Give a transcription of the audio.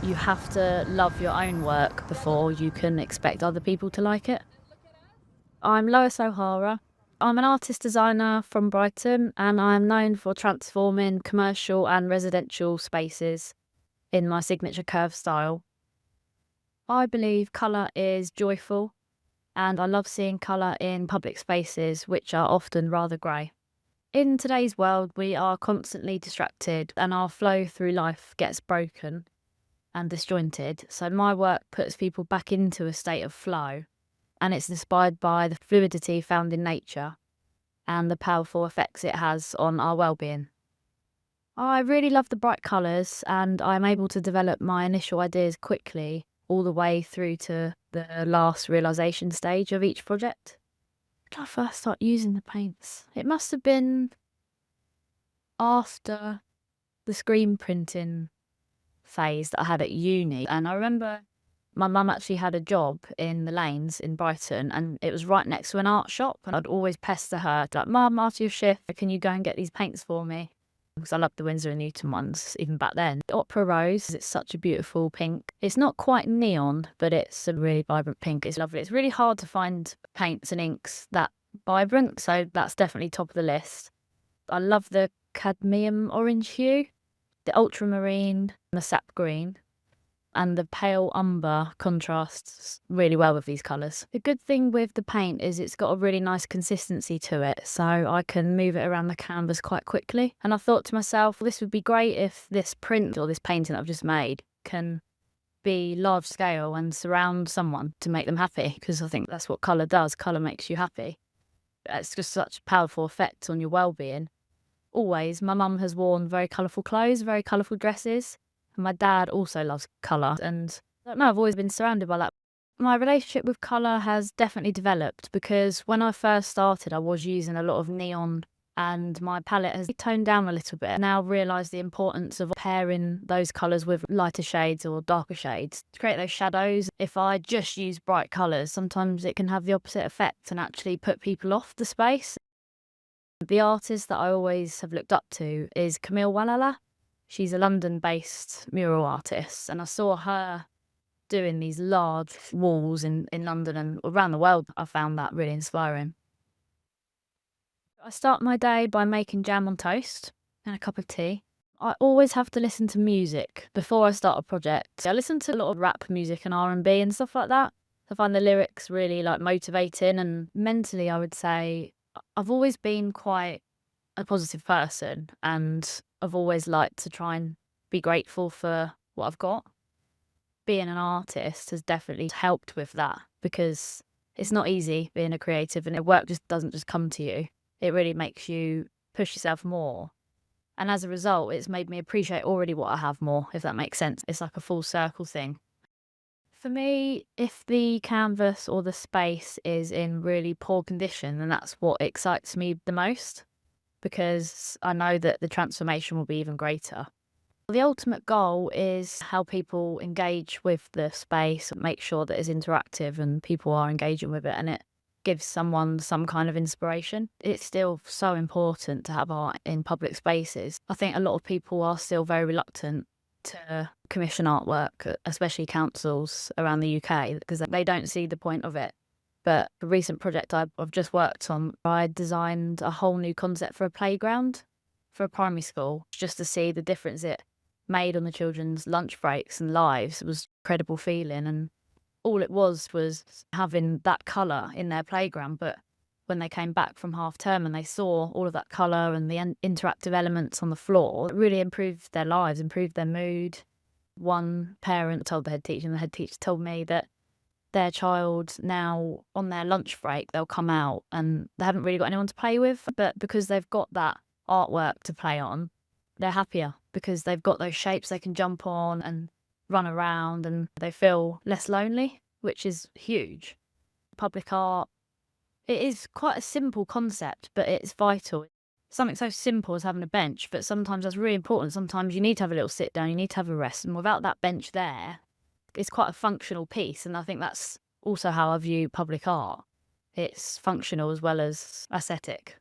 you have to love your own work before you can expect other people to like it. I'm Lois O'Hara. I'm an artist designer from Brighton, and I'm known for transforming commercial and residential spaces in my signature curve style. I believe colour is joyful, and I love seeing colour in public spaces, which are often rather grey. In today's world, we are constantly distracted and our flow through life gets broken and disjointed. So my work puts people back into a state of flow, and it's inspired by the fluidity found in nature and the powerful effects it has on our well-being. I really love the bright colours, and I'm able to develop my initial ideas quickly all the way through to the last realisation stage of each project. When did I first start using the paints? It must have been after the screen printing phase that I had at uni. And I remember my mum actually had a job in the lanes in Brighton, and it was right next to an art shop. And I'd always pester her, like, "Mum, after your shift, can you go and get these paints for me?" Because I loved the Winsor Newton ones even back then. Opera Rose, it's such a beautiful pink. It's not quite neon, but it's a really vibrant pink. It's lovely. It's really hard to find paints and inks that vibrant, so that's definitely top of the list. I love the cadmium orange hue, the ultramarine, the sap green, and the pale umber contrasts really well with these colours. The good thing with the paint is it's got a really nice consistency to it, so I can move it around the canvas quite quickly. And I thought to myself, this would be great if this print or this painting that I've just made can be large scale and surround someone to make them happy, because I think that's what colour does. Colour makes you happy. It's just such a powerful effect on your well-being. Always, my mum has worn very colourful clothes, very colourful dresses. And my dad also loves colour, and I don't know, I've always been surrounded by that. My relationship with colour has definitely developed, because when I first started, I was using a lot of neon, and my palette has toned down a little bit. I now realise the importance of pairing those colours with lighter shades or darker shades to create those shadows. If I just use bright colours, sometimes it can have the opposite effect and actually put people off the space. The artist that I always have looked up to is Camille Walala. She's a London-based mural artist, and I saw her doing these large walls in London and around the world. I found that really inspiring. I start my day by making jam on toast and a cup of tea. I always have to listen to music before I start a project. I listen to a lot of rap music and R&B and stuff like that. I find the lyrics really motivating, and mentally I would say I've always been quite a positive person, and I've always liked to try and be grateful for what I've got. Being an artist has definitely helped with that, because it's not easy being a creative, and work just doesn't just come to you. It really makes you push yourself more. And as a result, it's made me appreciate already what I have more, if that makes sense. It's like a full circle thing. For me, if the canvas or the space is in really poor condition, then that's what excites me the most, because I know that the transformation will be even greater. The ultimate goal is how people engage with the space, make sure that it's interactive and people are engaging with it, and it gives someone some kind of inspiration. It's still so important to have art in public spaces. I think a lot of people are still very reluctant to commission artwork, especially councils around the UK, because they don't see the point of it. But a recent project I've just worked on, I designed a whole new concept for a playground for a primary school, just to see the difference it made on the children's lunch breaks and lives. It was an incredible feeling, and all it was having that colour in their playground. But when they came back from half term and they saw all of that colour and the interactive elements on the floor, it really improved their lives, improved their mood. One parent told the head teacher, and the head teacher told me that their child now, on their lunch break, they'll come out and they haven't really got anyone to play with, but because they've got that artwork to play on, they're happier, because they've got those shapes they can jump on and run around, and they feel less lonely, which is huge. Public art, it is quite a simple concept, but it's vital. Something so simple as having a bench, but sometimes that's really important. Sometimes you need to have a little sit down, you need to have a rest, and without that bench there, it's quite a functional piece. And I think that's also how I view public art. It's functional as well as aesthetic.